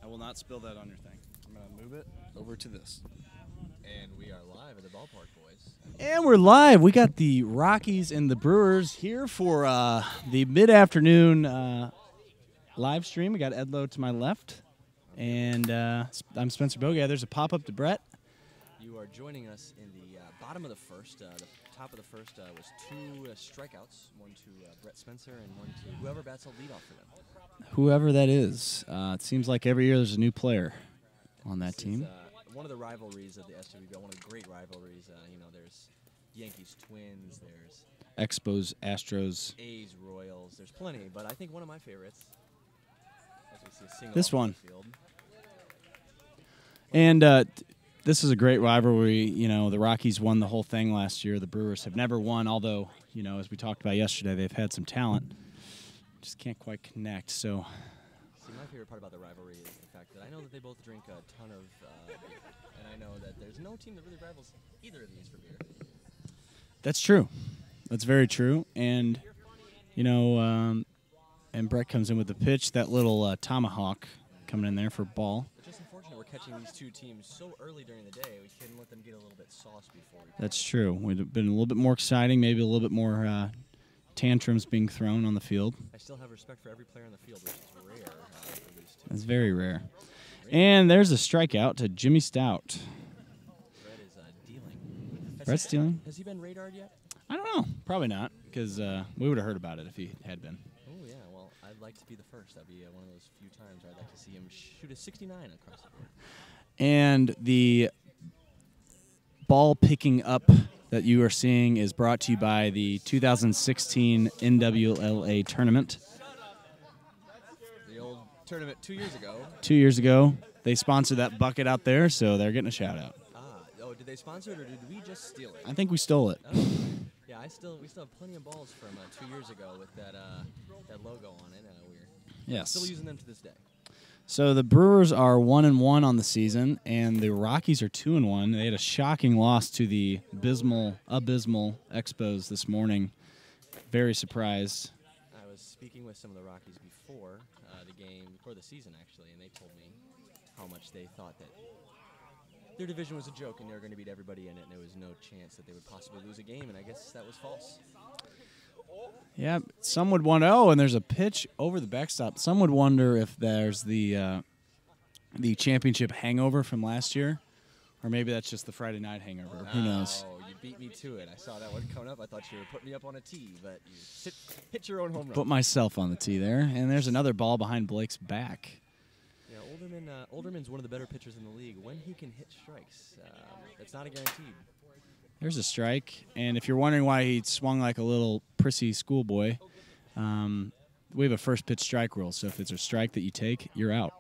I will not spill that on your thing. I'm going to move it over to this. And we are live at the ballpark, boys. And we're live. We got the Rockies and the Brewers here for the mid-afternoon live stream. We got Ed Lowe to my left. And I'm Spencer Boga. There's a pop-up to Brett. You are joining us in the bottom of the first. The top of the first was two strikeouts, one to Brett Spencer and one to whoever bats the leadoff for them. Whoever that is. It seems like every year there's a new player on that team. Is, one of the rivalries of the SWBL, one of the great rivalries. There's Yankees, Twins, there's Expos, Astros. A's, Royals. There's plenty, but I think one of my favorites. This one. And this is a great rivalry. You know, the Rockies won the whole thing last year. The Brewers have never won, although, you know, as we talked about yesterday, they've had some talent. Just can't quite connect. So, see, my favorite part about the rivalry is the fact that I know that they both drink a ton of beer, and I know that there's no team that really rivals either of these for beer. That's true. That's very true. And, you know, and Brett comes in with the pitch, that little tomahawk coming in there for a ball. It's just unfortunate we're catching these two teams so early during the day. We couldn't let them get a little bit sauce before. That's true. Would have been a little bit more exciting, maybe a little bit more tantrums being thrown on the field. I still have respect for every player on the field, which is rare for these two. That's very rare. And there's a strikeout to Jimmy Stout. Brett is dealing. Brett's dealing? Has he been radared yet? I don't know. Probably not, because we would have heard about it if he had been. Oh, yeah. Well, I'd like to be the first. That'd be one of those few times where I'd like to see him shoot a 69 across the board. And the ball picking up that you are seeing is brought to you by the 2016 NWLA tournament. The old tournament 2 years ago. 2 years ago. They sponsored that bucket out there, so they're getting a shout-out. Oh, did they sponsor it, or did we just steal it? I think we stole it. Oh, yeah, we still have plenty of balls from 2 years ago with that logo on it. Yes. Still using them to this day. So the Brewers are 1-1 on the season, and the Rockies are 2-1. They had a shocking loss to the abysmal Expos this morning. Very surprised. I was speaking with some of the Rockies before the game, before the season actually, and they told me how much they thought that their division was a joke and they were going to beat everybody in it, and there was no chance that they would possibly lose a game, and I guess that was false. Yeah, some would wonder, and there's a pitch over the backstop. Some would wonder if there's the championship hangover from last year, or maybe that's just the Friday night hangover. Who knows? Oh, you beat me to it. I saw that one coming up. I thought you were putting me up on a tee, but you hit your own home run. Put myself on the tee there, and there's another ball behind Blake's back. Yeah, Olderman's one of the better pitchers in the league. When he can hit strikes, that's not a guaranteed. There's a strike, and if you're wondering why he swung like a little prissy schoolboy, we have a first pitch strike rule, so if it's a strike that you take, you're out.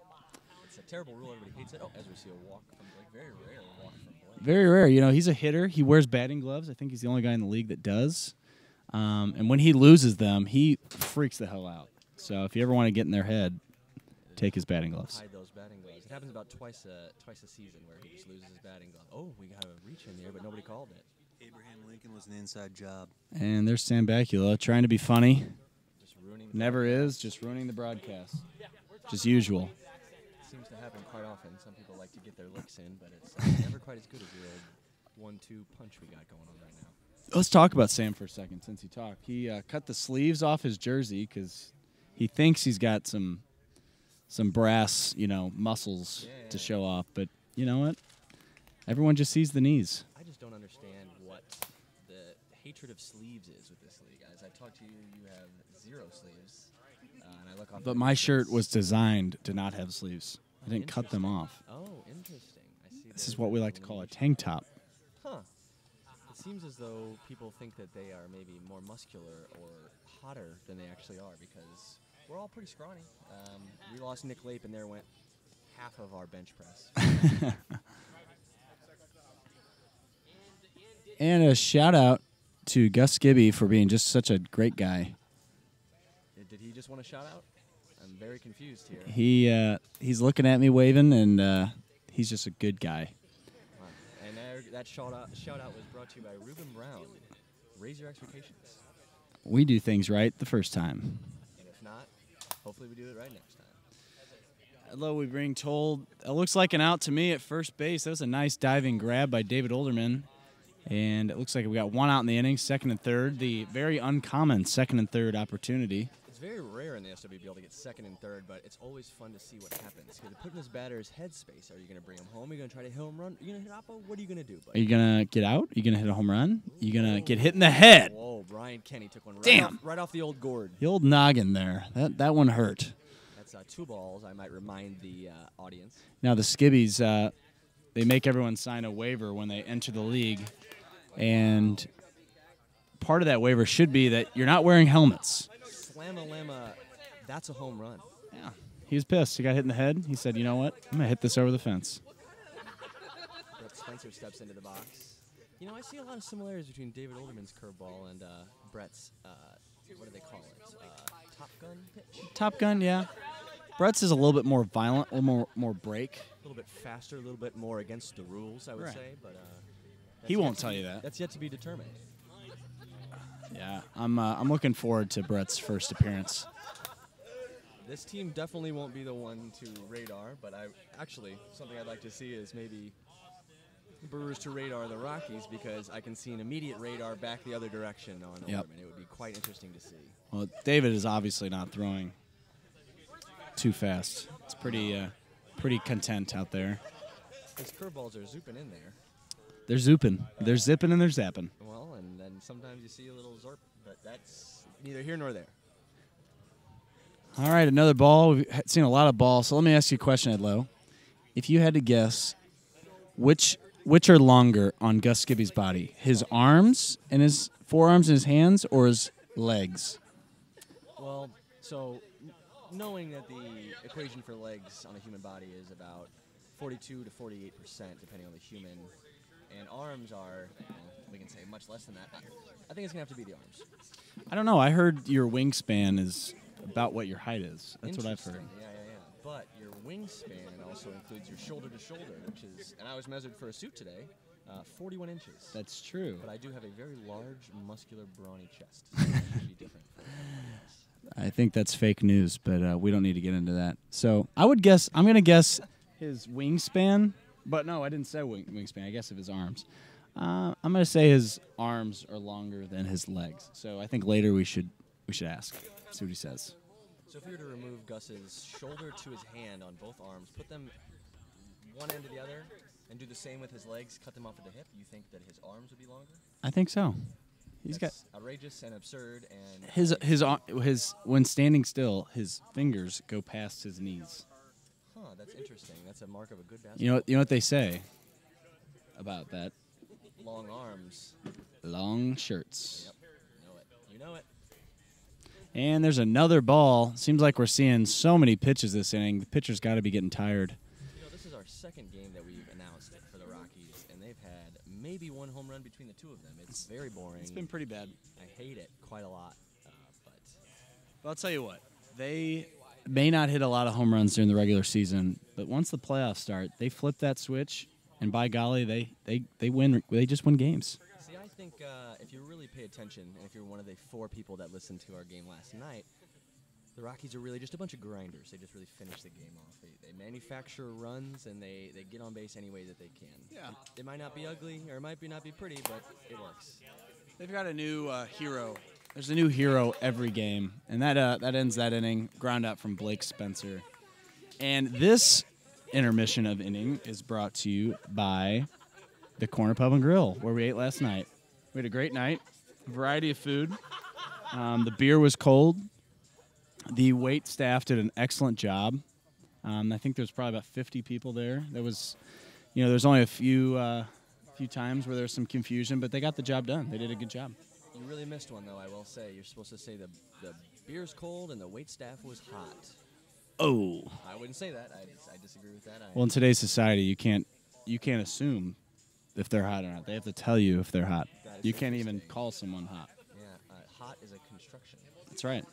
It's a terrible rule. Everybody hates it. Oh, as we see a walk from Blake. Very rare walk from Blake. Very rare. You know, he's a hitter. He wears batting gloves. I think he's the only guy in the league that does. And when he loses them, he freaks the hell out. So if you ever want to get in their head, take his batting gloves. Hide those batting gloves. It happens about twice a season where he just loses his batting glove. Oh, we got a reach in there, but nobody called it. Abraham Lincoln was an inside job. And there's Sam Bakula trying to be funny. Just ruining. Never is, just ruining the broadcast. Just usual. It seems to happen quite often. Some people like to get their licks in, but it's never quite as good as the old 1-2 punch we got going on right now. Let's talk about Sam for a second since he talked. He cut the sleeves off his jersey because he thinks he's got some brass, muscles to show off. But you know what? Everyone just sees the knees. I just don't understand what the hatred of sleeves is with this league, guys. I talked to you. You have 0 sleeves, and I look off. But my shirt was designed to not have sleeves. I didn't cut them off. Oh, interesting. I see. This is what we like to call a tank top. Huh. It seems as though people think that they are maybe more muscular or hotter than they actually are because we're all pretty scrawny. We lost Nick Lape, and there went half of our bench press. And a shout-out to Gus Gibby for being just such a great guy. Did he just want a shout-out? I'm very confused here. He's looking at me waving, and he's just a good guy. Wow. And that shout-out was brought to you by Ruben Brown. Raise your expectations. We do things right the first time. And if not, hopefully we do it right next time. Although we're being told it looks like an out to me at first base. That was a nice diving grab by David Olderman. And it looks like we got one out in the inning, second and third. The very uncommon second and third opportunity. It's very rare in the SWBL to get second and third, but it's always fun to see what happens. Because put in this batter's headspace. Are you going to bring him home? Are you going to try to hit a home run? Are you going to hit Oppo? What are you going to do, buddy? Are you going to get out? Are you going to hit a home run? Are you going to get hit in the head? Whoa, Brian Kenny took one right off the old gourd. The old noggin there. That one hurt. That's 2 balls, I might remind the audience. Now the Skibbies, they make everyone sign a waiver when they enter the league. And part of that waiver should be that you're not wearing helmets. Slam-a-lama, that's a home run. Yeah. He was pissed. He got hit in the head. He said, you know what? I'm going to hit this over the fence. Brett Spencer steps into the box. You know, I see a lot of similarities between David Olderman's curveball and Brett's, what do they call it, Top Gun pitch? Top Gun, yeah. Brett's is a little bit more violent, a little more break. A little bit faster, a little bit more against the rules, I would say. But he won't tell you that. That's yet to be determined. Yeah, I'm looking forward to Brett's first appearance. This team definitely won't be the one to radar, but something I'd like to see is maybe the Brewers to radar the Rockies, because I can see an immediate radar back the other direction on Olderman. It would be quite interesting to see. Well, David is obviously not throwing too fast. It's pretty content out there. His curveballs are zooping in there. They're zooping. They're zipping and they're zapping. Well, and then sometimes you see a little zorp, but that's neither here nor there. All right, another ball. We've seen a lot of balls. So let me ask you a question, Edlo. If you had to guess, which are longer on Gus Skibby's body? His arms and his forearms and his hands, or his legs? Well, so knowing that the equation for legs on a human body is about 42 to 48%, depending on the human, and arms are, we can say much less than that. I think it's going to have to be the arms. I don't know. I heard your wingspan is about what your height is. That's what I've heard. Yeah. But your wingspan also includes your shoulder to shoulder, which is, and I was measured for a suit today, 41 inches. That's true. But I do have a very large, muscular, brawny chest. So that should be different. I think that's fake news, but we don't need to get into that. So I'm going to guess his wingspan. But no, I didn't say wingspan. I guess of his arms. I'm going to say his arms are longer than his legs. So I think later we should ask. See what he says. So if you were to remove Gus's shoulder to his hand on both arms, put them one end to the other, and do the same with his legs, cut them off at the hip, you think that his arms would be longer? I think so. That's outrageous and absurd. And his when standing still, his fingers go past his knees. Huh, that's interesting. That's a mark of a good basketball. You know what they say about that? Long arms. Long shirts. Yep. You know it. And there's another ball. Seems like we're seeing so many pitches this inning. The pitcher's got to be getting tired. You know, this is our second game that we've announced for the Rockies, and they've had maybe one home run between the two of them. It's very boring. It's been pretty bad. I hate it quite a lot. But I'll tell you what. They may not hit a lot of home runs during the regular season, but once the playoffs start, they flip that switch, and by golly, they win. They just win games. See, I think if you really pay attention, and if you're one of the 4 people that listened to our game last night, the Rockies are really just a bunch of grinders. They just really finish the game off. They manufacture runs, and they get on base any way that they can. Yeah. It might not be ugly, or it might not be pretty, but it works. They've got a new hero. There's a new hero every game, and that ends that inning. Ground out from Blake Spencer. And this intermission of inning is brought to you by the Corner Pub and Grill, where we ate last night. We had a great night, variety of food. The beer was cold. The wait staff did an excellent job. I think there's probably about 50 people there. There's only a few times where there was some confusion, but they got the job done. They did a good job. You really missed one, though, I will say. You're supposed to say the beer's cold and the wait staff was hot. Oh. I wouldn't say that. I disagree with that. Well, in today's society, you can't assume if they're hot or not. They have to tell you if they're hot. You can't even call someone hot. Yeah, hot is a construction. That's right.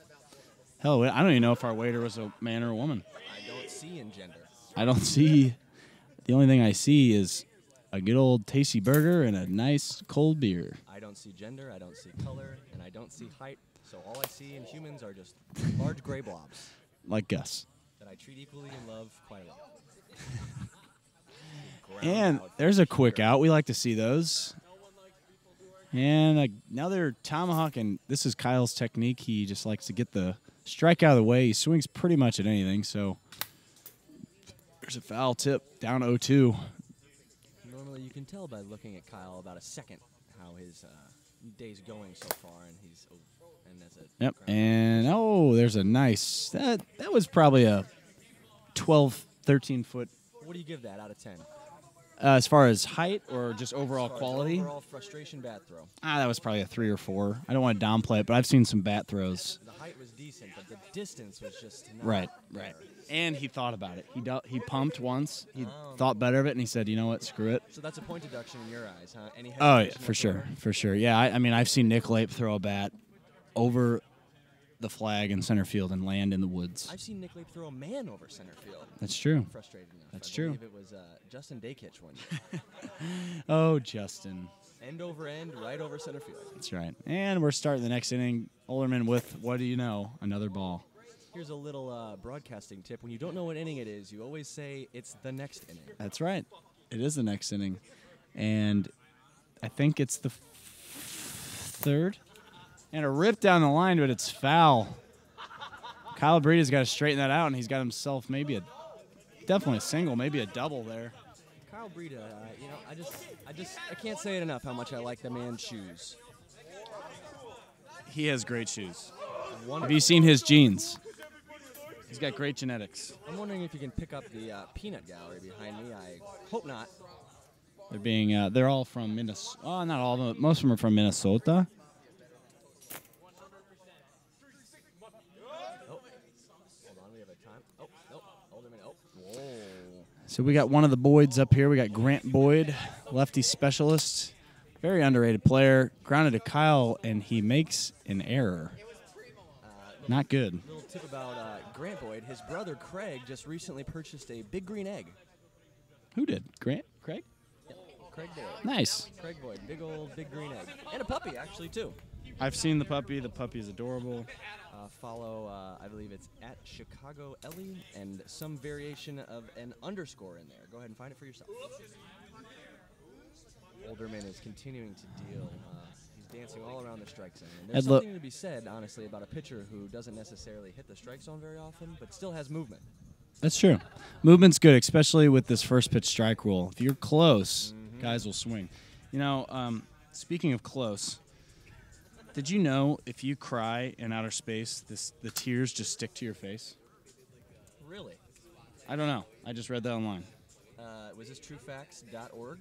Hell, I don't even know if our waiter was a man or a woman. I don't see in gender. I don't see. The only thing I see is a good old tasty burger and a nice cold beer. I don't see gender, I don't see color, and I don't see height. So all I see in humans are just large gray blobs. Like Gus. that I treat equally and love quite a lot. And there's a quick out. We like to see those. And another tomahawk, and this is Kyle's technique. He just likes to get the strike out of the way. He swings pretty much at anything, so there's a foul tip, down 0-2. Normally you can tell by looking at Kyle about a second how his day's going so far, and he's and that's it. Yep, and there's a nice, that was probably a 12, 13 foot. What do you give that out of 10? As far as height or just overall quality? Overall frustration bat throw. That was probably a 3 or 4. I don't want to downplay it, but I've seen some bat throws. The height was decent, but the distance was just not Right. there. And he thought about it. He pumped once. He thought better of it, and he said, "You know what? Screw it." So that's a point deduction in your eyes, huh? Any Oh yeah, hesitation for sure. Yeah, I mean, I've seen Nick Lape throw a bat over the flag in center field and land in the woods. I've seen Nick Lape throw a man over center field. That's true. Frustrated enough. That's I true. believe it was Justin Dakich one year. Oh, Justin. End over end, right over center field. That's right. And we're starting the next inning. Olderman with, what do you know, another ball. Here's a little broadcasting tip. When you don't know what inning it is, you always say it's the next inning. That's right. It is the next inning. And I think it's the third. And a rip down the line, but it's foul. Kyle Breeda's got to straighten that out, and he's got himself maybe definitely a single, maybe a double there. Kyle Breida, I can't say it enough how much I like the man's shoes. He has great shoes. Wonderful. Have you seen his jeans? He's got great genetics. I'm wondering if you can pick up the peanut gallery behind me. I hope not. They're all from Minnesota. Oh, not all of them. Most of them are from Minnesota. So we got one of the Boyds up here. We got Grant Boyd, lefty specialist. Very underrated player. Grounded to Kyle, and he makes an error. Not good. Little tip about Grant Boyd. His brother Craig just recently purchased a big green egg. Who did? Grant? Craig? Yep, Craig Boyd. Nice. Craig Boyd, big green egg. And a puppy, actually, too. I've seen the puppy. The puppy is adorable. Follow, I believe it's at Chicago Ellie, and some variation of an underscore in there. Go ahead and find it for yourself. Olderman is continuing to deal. He's dancing all around the strike zone. And there's something to be said, honestly, about a pitcher who doesn't necessarily hit the strike zone very often, but still has movement. That's true. Movement's good, especially with this first pitch strike rule. If you're close, guys will swing. You know, speaking of close, did you know if you cry in outer space, the tears just stick to your face? Really? I don't know. I just read that online. Was this truefacts.org?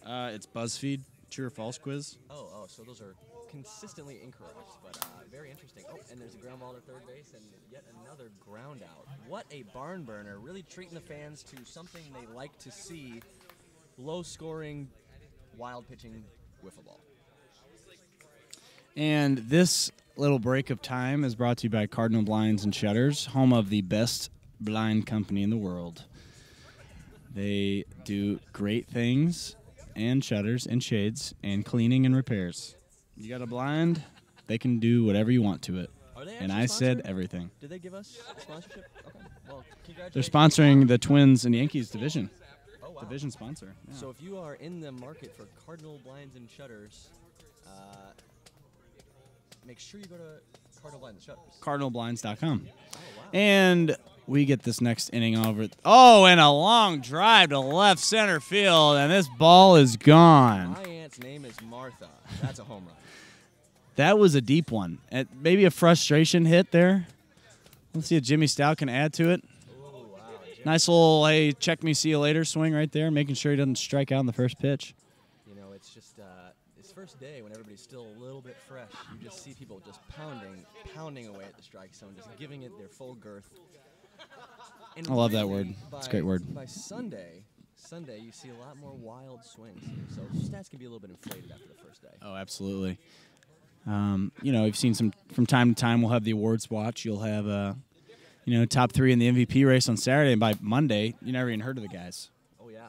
It's BuzzFeed, true or false quiz. Oh, so those are consistently incorrect, but very interesting. Oh, and there's a ground ball to third base, and yet another ground out. What a barn burner, really treating the fans to something they like to see, low-scoring, wild pitching wiffle ball. And this little break of time is brought to you by Cardinal Blinds and Shutters, home of the best blind company in the world. They do great things, and shutters and shades and cleaning and repairs. You got a blind, they can do whatever you want to it. Are they And actually I said sponsored? everything. Did they give us a sponsorship? Okay. Well, congratulations. They're sponsoring the Twins and Yankees division. Oh, wow. Division sponsor. Yeah. So if you are in the market for Cardinal Blinds and Shutters, make sure you go to Cardinal Blinds and Shutters. CardinalBlinds.com. Oh, wow. And we get this next inning over. Oh, and a long drive to left center field, and this ball is gone. My aunt's name is Martha. That's a home run. That was a deep one. Maybe a frustration hit there. Let's see if Jimmy Stout can add to it. Oh, wow. Nice little, hey, check me, see you later swing right there, making sure he doesn't strike out in the first pitch. You know, it's just his first day when everybody's still a little bit fresh. You just see people just pounding away at the strike zone, just giving it their full girth. And I love that really, word. It's a great word. By Sunday, you see a lot more wild swings here. So stats can be a little bit inflated after the first day. Oh, absolutely. You know, you've seen some from time to time. We'll have the awards watch. You'll have, top 3 in the MVP race on Saturday, and by Monday, you never even heard of the guys. Oh yeah,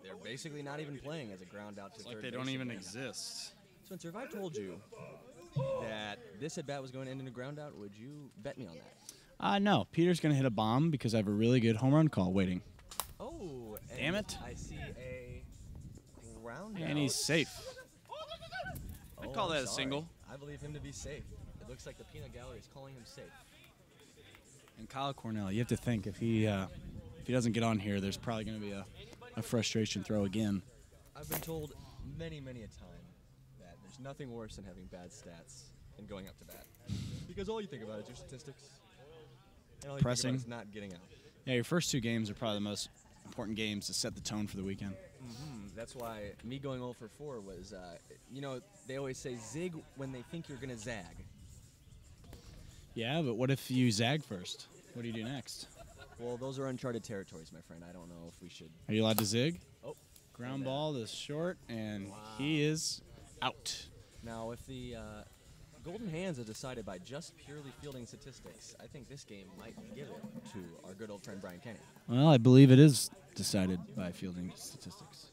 they're basically not even playing as a ground out to It's like third they base don't even again. exist. Spencer, if I told you that this at bat was going to end in a ground out, would you bet me on that? No, Peter's going to hit a bomb because I have a really good home run call waiting. Oh, Damn it. I see a ground And out. he's safe. I'd call that a single. I believe him to be safe. It looks like the peanut gallery is calling him safe. And Kyle Cornell, you have to think if he doesn't get on here, there's probably going to be a frustration throw again. I've been told many, many a time that there's nothing worse than having bad stats and going up to bat. Because all you think about is your statistics. And all you Pressing. think about is not getting out. Yeah, your first two games are probably the most important games to set the tone for the weekend. That's why me going 0 for 4 was, they always say zig when they think you're going to zag. Yeah, but what if you zag first? What do you do next? Well, those are uncharted territories, my friend. I don't know if we should. Are you allowed to zig? Oh. Ground ball is short, and he is out. Now, if the Golden Hands are decided by just purely fielding statistics, I think this game might give it to our good old friend Brian Kenny. Well, I believe it is decided by fielding statistics.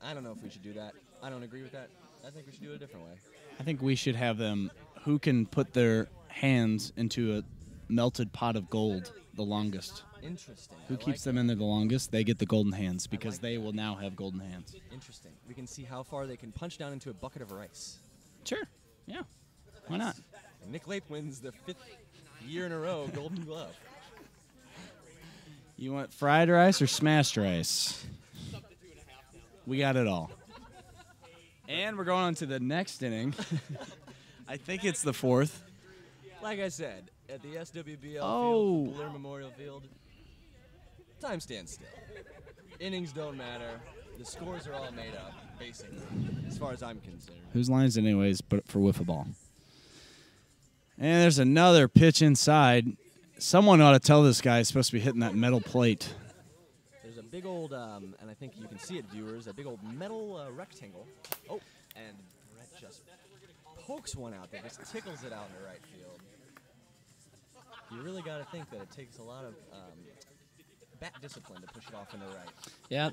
I don't know if we should do that. I don't agree with that. I think we should do it a different way. I think we should have them who can put their hands into a melted pot of gold the longest. Interesting. Who keeps them in there the longest, they get the golden hands because they will now have golden hands. Interesting. We can see how far they can punch down into a bucket of rice. Sure. Yeah. Why not? And Nick Lape wins the 5th year in a row Golden Glove. You want fried rice or smashed rice? We got it all. And we're going on to the next inning. I think it's the 4th. Like I said, at the SWBL Oh. field, Blair Memorial Field, time stands still. Innings don't matter. The scores are all made up, basically, as far as I'm concerned. Whose line is it anyways, but for wiffle ball. And there's another pitch inside. Someone ought to tell this guy he's supposed to be hitting that metal plate. There's a big old, and I think you can see it, viewers, a big old metal rectangle. Oh, and Brett just pokes one out there, just tickles it out in the right field. You really got to think that it takes a lot of bat discipline to push it off in the right. Yeah,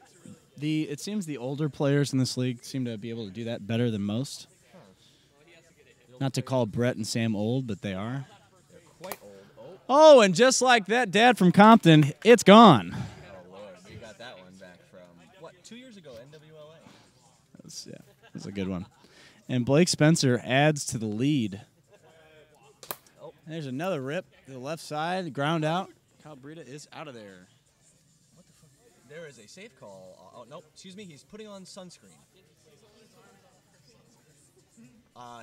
it seems the older players in this league seem to be able to do that better than most. Not to call Brett and Sam old, but they are. They're quite old. Oh, and just like that dad from Compton, it's gone. Oh, Lord. We got that one back from, 2 years ago, NWLA. That's a good one. And Blake Spencer adds to the lead. Oh. And there's another rip to the left side, ground out. Kyle Brita is out of there. What the fuck? There is a safe call. Oh, no, excuse me. He's putting on sunscreen.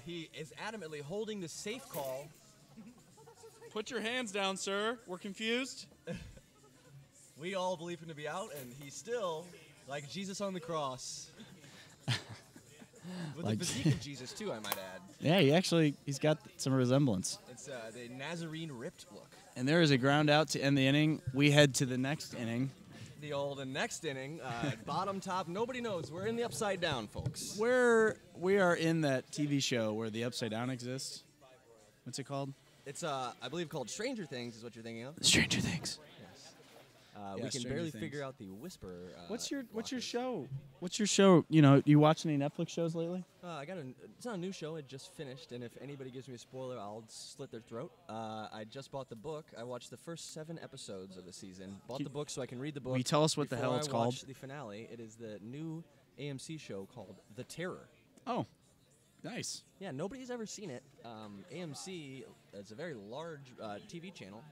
He is adamantly holding the safe call. Put your hands down, sir. We're confused. We all believe him to be out, and he's still, like Jesus on the cross. With Like the physique of Jesus, too, I might add. Yeah, he's got some resemblance. It's the Nazarene ripped look. And there is a ground out to end the inning. We head to the next inning. The old next inning, bottom, top, nobody knows. We're in the upside down, folks. We are in that TV show where the Upside Down exists. What's it called? It's, I believe, called Stranger Things is what you're thinking of. Stranger Things. Yes. Yeah, We can Stranger barely Things. figure out the whisper. What's your blockers. show? What's your show? You watch any Netflix shows lately? It's not a new show. It just finished, and if anybody gives me a spoiler, I'll slit their throat. I just bought the book. I watched the first 7 episodes of the season. Bought the book so I can read the book. Will you tell us what the before hell it's I called? watch the finale. It is the new AMC show called The Terror. Oh, nice. Yeah, nobody's ever seen it. AMC is a very large TV channel,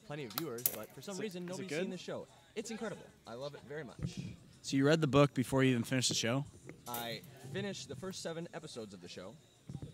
plenty of viewers, but for some reason is it nobody's good? seen the show. It's incredible. I love it very much. So you read the book before you even finished the show? I finished the first 7 episodes of the show,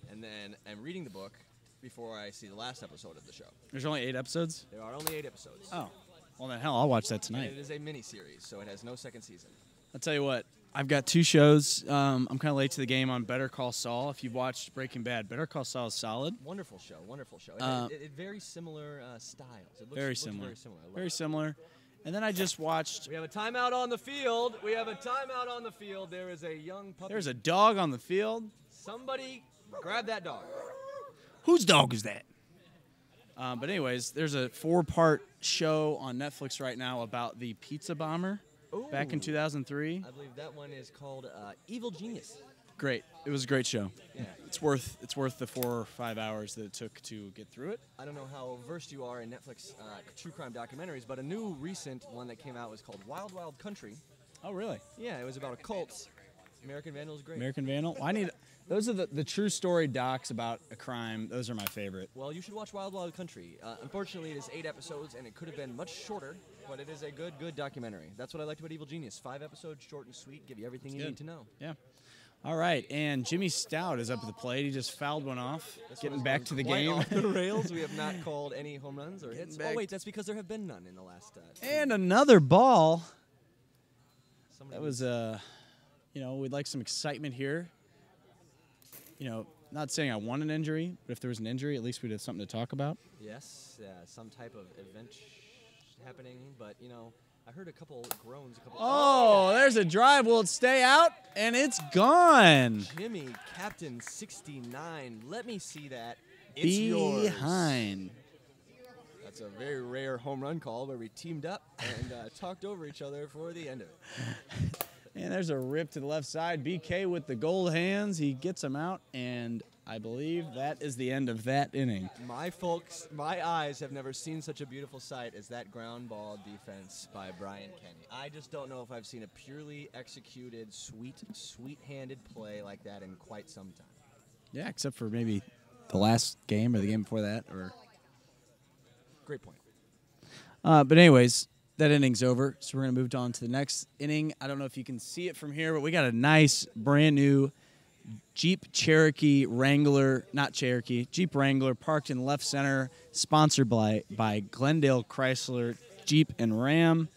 and then I'm reading the book before I see the last episode of the show. There's only 8 episodes? There are only 8 episodes. Oh. Well, then hell, I'll watch that And tonight. it is a mini-series, so it has no second season. I'll tell you what. I've got 2 shows. I'm kind of late to the game on Better Call Saul. If you've watched Breaking Bad, Better Call Saul is solid. Wonderful show, wonderful show. It very similar styles. It looks, Very looks similar. Very similar. I love Very it. similar. And then I just watched. We have a timeout on the field. We have a timeout on the field. There is a young puppy. There's a dog on the field. Somebody grab that dog. Whose dog is that? But anyways, there's a 4-part show on Netflix right now about the pizza bomber back in Ooh. 2003. I believe that one is called Evil Genius. Great. It was a great show. Yeah. It's worth the 4 or 5 hours that it took to get through it. I don't know how versed you are in Netflix true crime documentaries, but a new recent one that came out was called Wild Wild Country. Oh, really? Yeah, it was about a cult. American Vandal is great. American Vandal? Those are the true story docs about a crime. Those are my favorite. Well, you should watch Wild Wild Country. Unfortunately, it is 8 episodes, and it could have been much shorter, but it is a good documentary. That's what I liked about Evil Genius. 5 episodes, short and sweet, give you everything you need to know. Yeah. All right, and Jimmy Stout is up at the plate. He just fouled one off, getting back to the game. Off the rails. We have not called any home runs or hits. Oh, wait, that's because there have been none in the last and another ball. Somebody That was, we'd like some excitement here. Not saying I want an injury, but if there was an injury, at least we'd have something to talk about. Yes, some type of event happening, but, I heard a couple groans. Oh, there's a drive. Will it stay out? And it's gone. Jimmy, Captain 69. Let me see that. It's yours. Behind. That's a very rare home run call where we teamed up and talked over each other for the end of it. And there's a rip to the left side. BK with the gold hands. He gets him out, and I believe that is the end of that inning. My eyes have never seen such a beautiful sight as that ground ball defense by Brian Kenny. I just don't know if I've seen a purely executed, sweet-handed play like that in quite some time. Yeah, except for maybe the last game or the game before that. Great point. But anyways, that inning's over, so we're going to move on to the next inning. I don't know if you can see it from here, but we got a nice, brand-new Jeep Wrangler parked in left center, sponsored by Glendale Chrysler Jeep and Ram.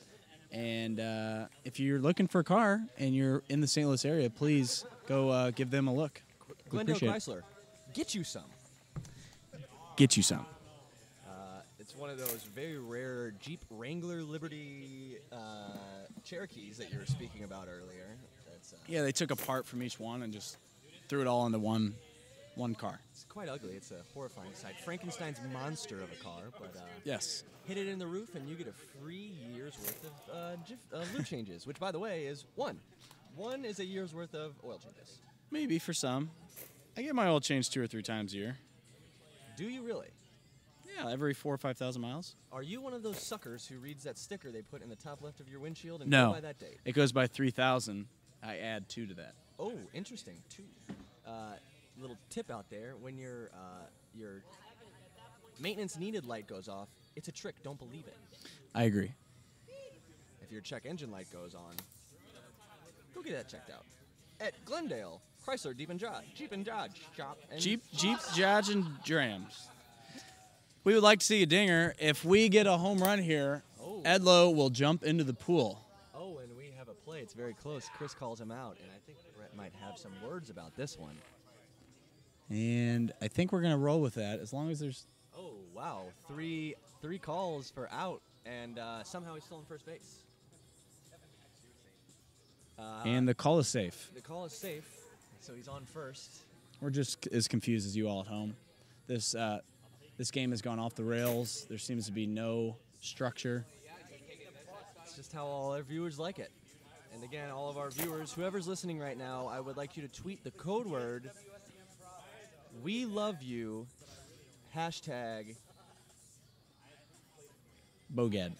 And if you're looking for a car and you're in the St. Louis area, please go give them a look. Glendale Chrysler, get you some. Get you some. It's one of those very rare Jeep Wrangler Liberty Cherokees that you were speaking about earlier. Yeah, they took a part from each one and just threw it all into one car. It's quite ugly. It's a horrifying sight. Frankenstein's monster of a car, but yes, hit it in the roof and you get a free year's worth of lube changes, which, by the way, is one. One is a year's worth of oil changes. Maybe for some. I get my oil changed 2 or 3 times a year. Do you really? Yeah, every 4,000 or 5,000 miles. Are you one of those suckers who reads that sticker they put in the top left of your windshield and no, go by that date? It goes by 3,000. I add 2 to that. Oh, interesting. 2. Little tip out there: when your maintenance needed light goes off, it's a trick. Don't believe it. I agree. If your check engine light goes on, go get that checked out at Glendale Chrysler Jeep and Dodge shop. Jeep, Dodge, and Drams. We would like to see a dinger. If we get a home run here, Edlow will jump into the pool. Oh, and we have a play. It's very close. Chris calls him out, and I think Brett might have some words about this one. And I think we're going to roll with that as long as there's... Oh, wow. Three calls for out, and somehow he's still in first base. And the call is safe. The call is safe, so he's on first. We're just as confused as you all at home. This game has gone off the rails. There seems to be no structure. It's just how all our viewers like it. And again, all of our viewers, whoever's listening right now, I would like you to tweet the code word, "We love you," hashtag Bogad.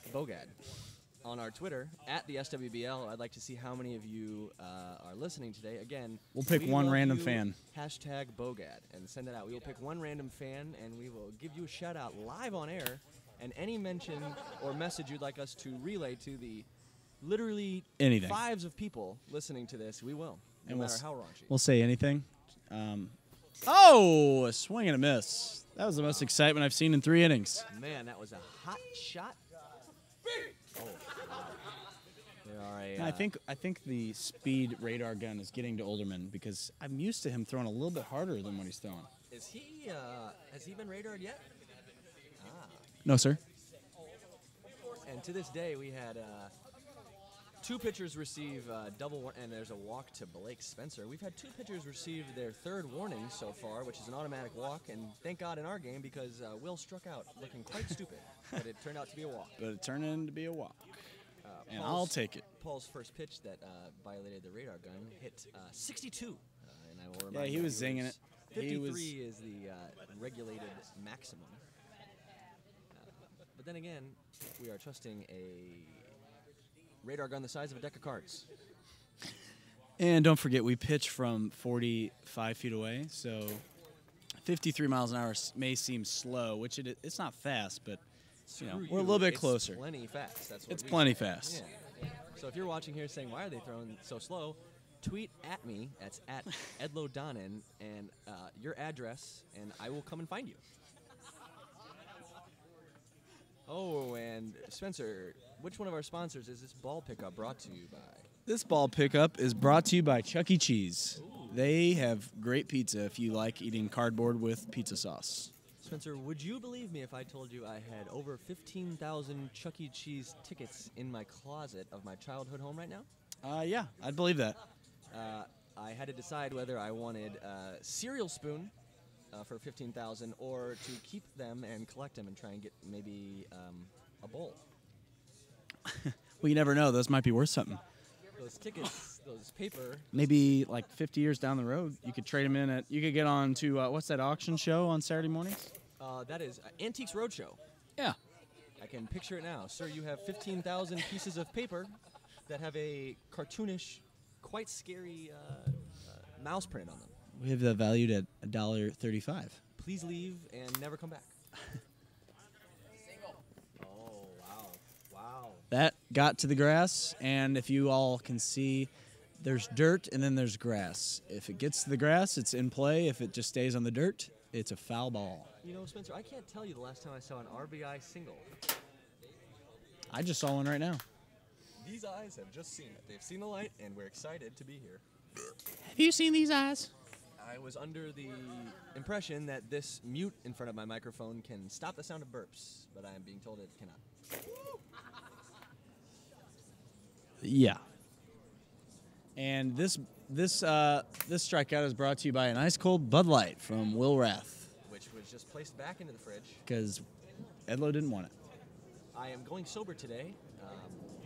On our Twitter, at the SWBL. I'd like to see how many of you are listening today. Again, we'll pick one random fan. Hashtag Bogad, and send it out. We will pick one random fan, and we will give you a shout-out live on air, and any mention or message you'd like us to relay to the literally anything. 5s of people listening to this, we will, no matter how raunchy. We'll say anything. A swing and a miss. That was the most excitement I've seen in 3 innings. Man, that was a hot shot. Oh, I think the speed radar gun is getting to Olderman because I'm used to him throwing a little bit harder than what he's throwing. Is he? Has he been radared yet? No, sir. And to this day, we had 2 pitchers receive double, and there's a walk to Blake Spencer. We've had 2 pitchers receive their 3rd warning so far, which is an automatic walk, and thank God in our game because Will struck out looking quite stupid, but it turned out to be a walk. And I'll take it. Paul's first pitch that violated the radar gun hit 62, and I will Yeah, remind he our was zinging viewers, it. He 53 was- is the regulated maximum. But then again, we are trusting a radar gun the size of a deck of cards. And don't forget, we pitch from 45 feet away, so 53 miles an hour may seem slow, which it's not fast, but you know, Screw we're a you, little bit it's closer. Plenty fast. That's what It's we plenty say. fast. Yeah. So if you're watching here saying, why are they throwing so slow? Tweet at me. That's at Edlo Donnan and your address, and I will come and find you. Oh, and Spencer, which one of our sponsors is this ball pickup brought to you by? This ball pickup is brought to you by Chuck E. Cheese. They have great pizza if you like eating cardboard with pizza sauce. Spencer, would you believe me if I told you I had over 15,000 Chuck E. Cheese tickets in my closet of my childhood home right now? Yeah, I'd believe that. I had to decide whether I wanted a cereal spoon for 15,000 or to keep them and collect them and try and get maybe a bowl. Well, you never know. Those might be worth something. Those tickets, those paper. Maybe like 50 years down the road, you could trade them in at. You could get on to what's that auction show on Saturday mornings? That is Antiques Roadshow. Yeah. I can picture it now. Sir, you have 15,000 pieces of paper that have a cartoonish, quite scary mouse print on them. We have that valued at $1.35. Please leave and never come back. Oh, wow. Wow. That got to the grass, and if you all can see, there's dirt and then there's grass. If it gets to the grass, it's in play. If it just stays on the dirt, it's a foul ball. You know, Spencer, I can't tell you the last time I saw an RBI single. I just saw one right now. These eyes have just seen it. They've seen the light, and we're excited to be here. Have you seen these eyes? I was under the impression that this mute in front of my microphone can stop the sound of burps, but I am being told it cannot. Yeah. And this strikeout is brought to you by an ice cold Bud Light from Will Rath, Which was just placed back into the fridge. because Edlo didn't want it. I am going sober today.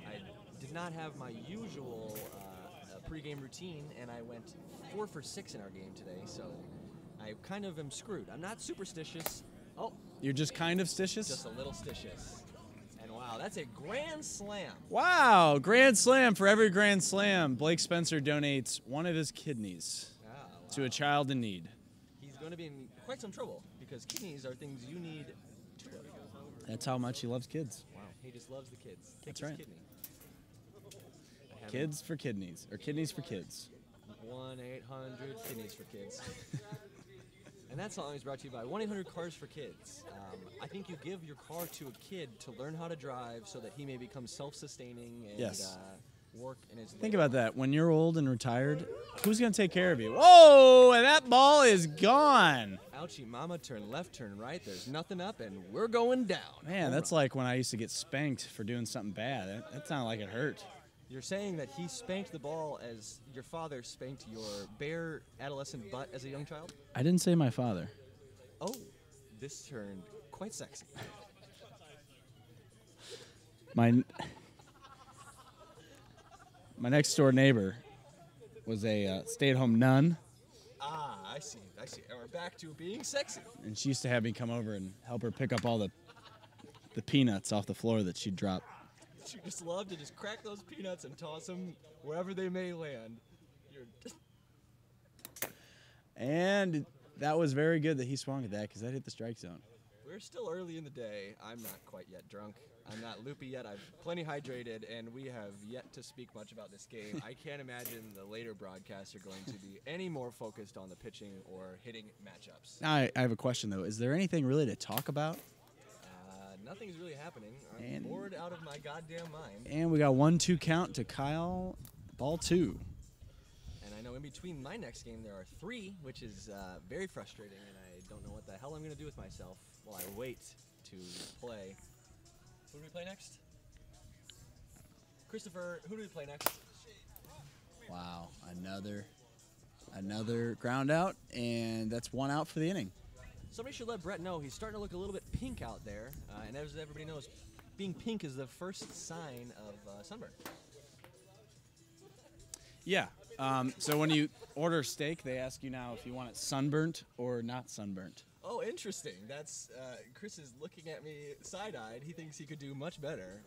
I did not have my usual pregame routine, and I went 4 for 6 in our game today, so I kind of am screwed. I'm not superstitious. Oh, You're just kind of stitious? just a little stitious. And wow, that's a grand slam. Wow, grand slam. For every grand slam, Blake Spencer donates one of his kidneys Ah, wow. to a child in need. He's going to be in quite some trouble because kidneys are things you need to. That's how much he loves kids. Wow, he just loves the kids. Kick That's his right. Kidney. I have Kids for kidneys, or kidneys for kids. 1-800-Kidneys for Kids. And that song is brought to you by 1-800-Cars for Kids. I think you give your car to a kid to learn how to drive so that he may become self-sustaining and Yes. work in his Think later about that. When you're old and retired, who's going to take care of you? Whoa, and that ball is gone. Ouchie mama, turn left, turn right. There's nothing up, and we're going down. Man, Home that's run. like when I used to get spanked for doing something bad. That sounded like it hurt. You're saying that he spanked the ball as your father spanked your bare adolescent butt as a young child? I didn't say my father. Oh, this turned quite sexy. My next door neighbor was a stay-at-home nun, Ah, I see. And we're back to being sexy. and she used to have me come over and help her pick up all the peanuts off the floor that she'd drop. She just loved to just crack those peanuts and toss them wherever they may land. You're just And that was very good that he swung at that, because that hit the strike zone. We're still early in the day. I'm not quite yet drunk. I'm not loopy yet. I'm plenty hydrated, and we have yet to speak much about this game. I can't imagine the later broadcasts are going to be any more focused on the pitching or hitting matchups. Now, I have a question, though. Is there anything really to talk about? Nothing's really happening. I'm And- bored out of my goddamn mind. And we got 1-2 count to Kyle, ball 2. And I know in between my next game there are 3, which is very frustrating, and I don't know what the hell I'm going to do with myself while I wait to play. Who do we play next? Christopher, who do we play next? Wow, another ground out, and that's 1 out for the inning. Somebody should let Brett know he's starting to look a little bit pink out there, and as everybody knows, being pink is the first sign of sunburn. Yeah, So when you order steak, they ask you now if you want it sunburnt or not sunburnt. Oh, interesting. That's Chris is looking at me side-eyed. He thinks he could do much better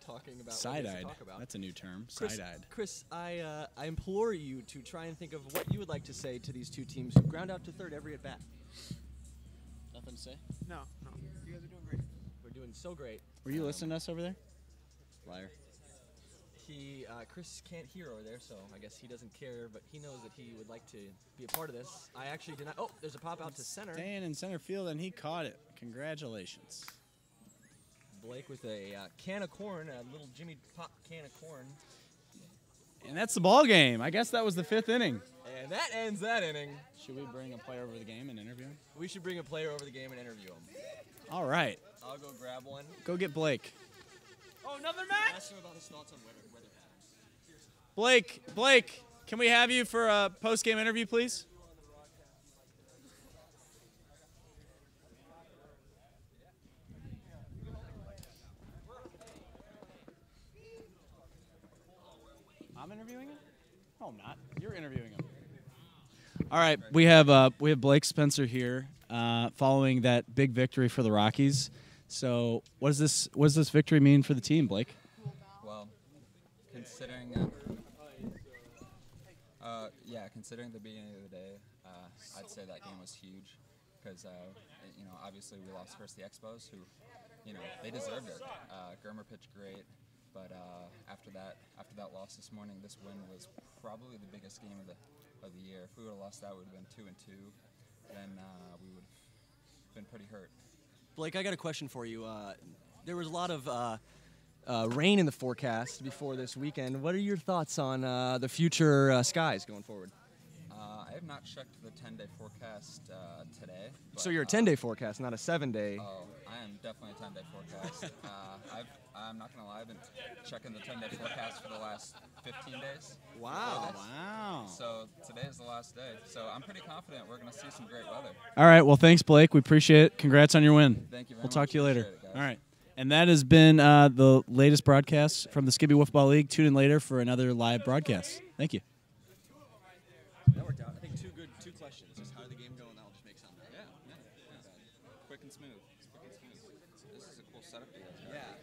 talking about what he has to Side-eyed. talk about. That's a new term. Chris, Side-eyed. Chris, I implore you to try and think of what you would like to say to these two teams who ground out to third every at bat. Nothing to say? No. You guys are doing great. We're doing so great. Were you listening to us over there? Liar. Chris can't hear over there, so I guess he doesn't care, but he knows that he would like to be a part of this. I actually did not. Oh, there's a pop out to center. Staying in center field, and he caught it. Congratulations. Blake with a can of corn, a little Jimmy Pop can of corn. And that's the ball game. I guess that was the 5th inning. And that ends that inning. Should we bring a player over the game and interview him? We should bring a player over the game and interview him. All right. I'll go grab one. Go get Blake. Oh, another match? Ask him about his thoughts on weather patterns. Blake, can we have you for a post-game interview, please? I'm interviewing him? No, I'm not. You're interviewing him. All right, we have Blake Spencer here, following that big victory for the Rockies. So, what does this victory mean for the team, Blake? Well, considering considering the beginning of the day, I'd say that game was huge because obviously we lost first the Expos, who they deserved it. Germer pitched great, but after that loss this morning, this win was probably the biggest game of the year. If we would have lost that, we would have been 2-2. Then we would have been pretty hurt. Blake, I got a question for you. There was a lot of rain in the forecast before this weekend. What are your thoughts on the future skies going forward? I have not checked the 10-day forecast today. But, So you're a 10-day forecast, not a 7-day. Oh, I am definitely a 10-day forecast. I'm not going to lie, I've been checking the 10-day forecast for the last 15 days. Wow. Wow. So today is the last day. So I'm pretty confident we're going to see some great weather. All right, well, thanks, Blake. We appreciate it. Congrats on your win. Thank you very We'll much. talk to you later. Appreciate it, guys. All right. And that has been the latest broadcast from the Skibby Wolfball League. Tune in later for another live broadcast. Thank you. That worked out. I think two questions. Just how did the game go, and that'll just make something. Yeah. Quick and smooth. This is a cool setup you guys got. Yeah.